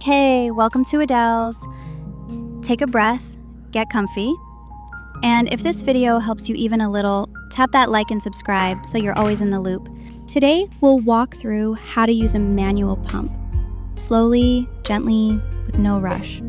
Okay, welcome to Adells. Take a breath, get comfy, and if this video helps you even a little, tap that like and subscribe so you're always in the loop. Today, we'll walk through how to use a manual pump. Slowly, gently, with no rush.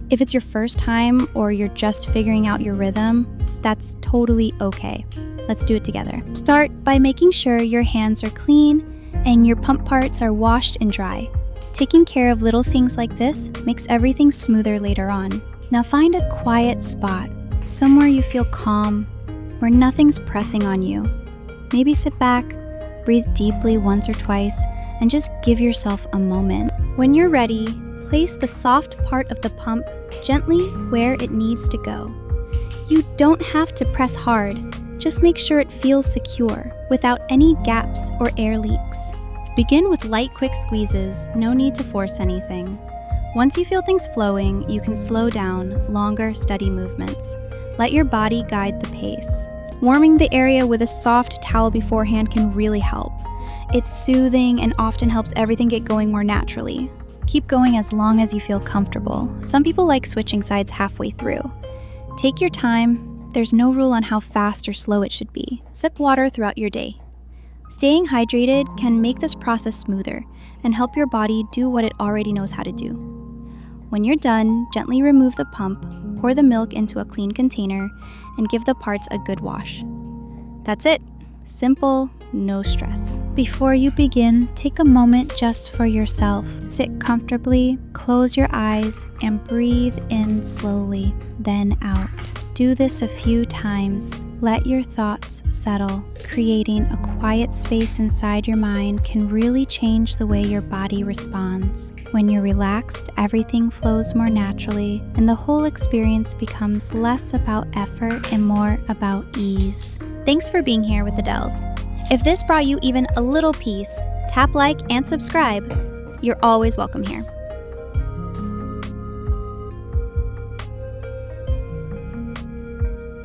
If it's your first time or you're just figuring out your rhythm, that's totally okay. Let's do it together. Start by making sure your hands are clean and your pump parts are washed and dry. Taking care of little things like this makes everything smoother later on. Now find a quiet spot, somewhere you feel calm, where nothing's pressing on you. Maybe sit back, breathe deeply once or twice, and just give yourself a moment. When you're ready, place the soft part of the pump gently where it needs to go. You don't have to press hard, just make sure it feels secure, without any gaps or air leaks. Begin with light, quick squeezes, no need to force anything. Once you feel things flowing, you can slow down, longer, steady movements. Let your body guide the pace. Warming the area with a soft towel beforehand can really help. It's soothing and often helps everything get going more naturally. Keep going as long as you feel comfortable. Some people like switching sides halfway through. Take your time. There's no rule on how fast or slow it should be. Sip water throughout your day. Staying hydrated can make this process smoother and help your body do what it already knows how to do. When you're done, gently remove the pump, pour the milk into a clean container, and give the parts a good wash. That's it. Simple, no stress. Before you begin, take a moment just for yourself. Sit comfortably, close your eyes, and breathe in slowly, then out. Do this a few times. Let your thoughts settle. Creating a quiet space inside your mind can really change the way your body responds. When you're relaxed, everything flows more naturally, and the whole experience becomes less about effort and more about ease. Thanks for being here with Adells. If this brought you even a little peace, tap like and subscribe. You're always welcome here.